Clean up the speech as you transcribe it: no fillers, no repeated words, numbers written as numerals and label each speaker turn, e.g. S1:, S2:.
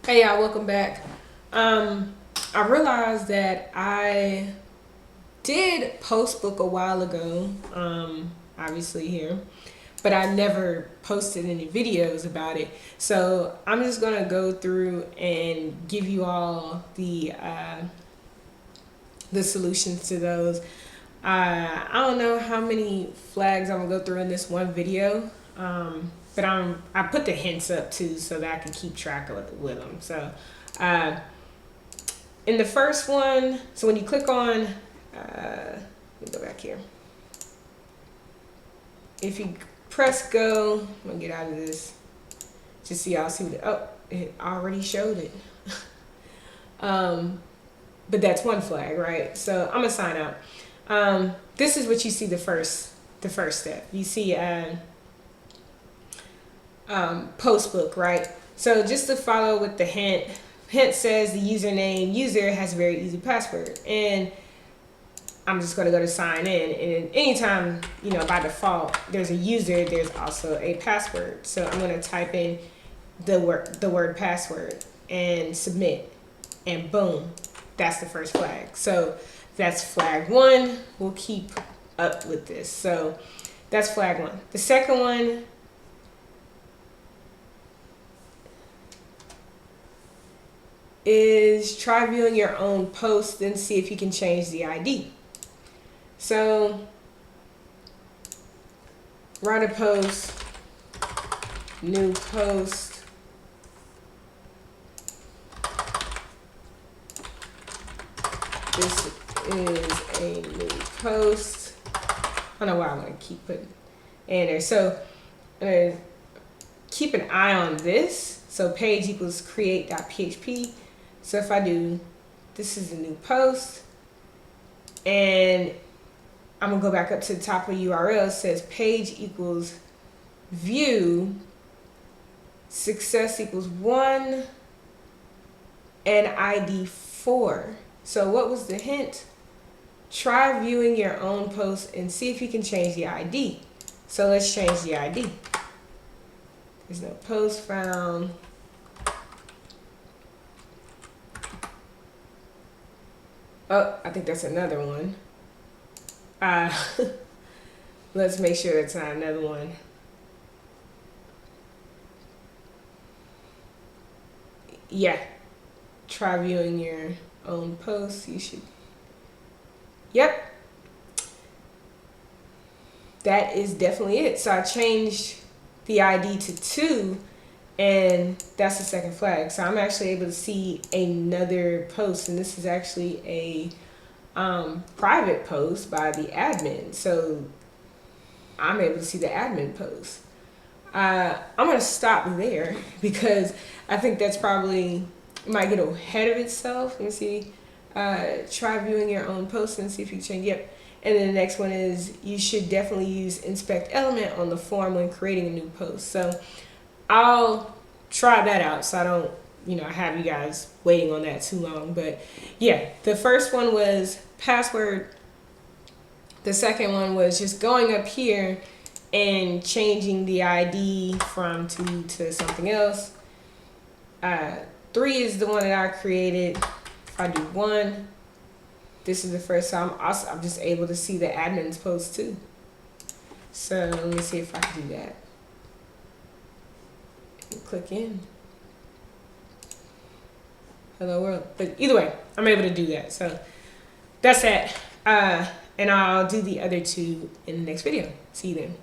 S1: Hey y'all, welcome back. I realized that I did Postbook a while ago, obviously here, but I never posted any videos about it. So I'm just gonna go through and give you all the solutions to those. I don't know how many flags I'm gonna go through in this one video, but I put the hints up too so that I can keep track with them. So in the first one, so when you click on, let me go back here. If you press go, I'm gonna get out of this. Just so y'all see what it already showed it. But that's one flag, right? So I'm gonna sign out. This is what you see the first step. You see Postbook, right? So just to follow with the hint says the username user has a very easy password, and I'm just going to go to sign in, and anytime, by default there's a user, there's also a password. So I'm going to type in the word password and submit, and boom, that's the first flag. So that's flag one. We'll keep up with this. So that's flag one. The second one is try viewing your own post and see if you can change the ID. So write a post, new post, this is a new post. I don't know why I'm going to keep putting in there. So I'm going to keep an eye on this. So page equals create.php. So if I do, this is a new post, and I'm gonna go back up to the top of the URL. It says page equals view, success equals 1, and ID 4. So what was the hint? Try viewing your own post and see if you can change the ID. So let's change the ID. There's no post found. Oh, I think that's another one. Let's make sure it's not another one. Yeah. Try viewing your own posts. You should. Yep. That is definitely it. So I changed the ID to 2, and that's the second flag. So I'm actually able to see another post, and this is actually a private post by the admin. So I'm able to see the admin post. I'm gonna stop there because I think that's probably, it might get ahead of itself. Let me see. Try viewing your own post and see if you can change. Yep. And then the next one is you should definitely use inspect element on the form when creating a new post. So I'll try that out so I don't, have you guys waiting on that too long. But yeah, the first one was password. The second one was just going up here and changing the ID from 2 to something else. 3 is the one that I created. If I do 1, this is the first time. I'm just able to see the admin's post too. So let me see if I can do that. Click in. Hello world. But either way, I'm able to do that. So that's that. And I'll do the other 2 in the next video. See you then.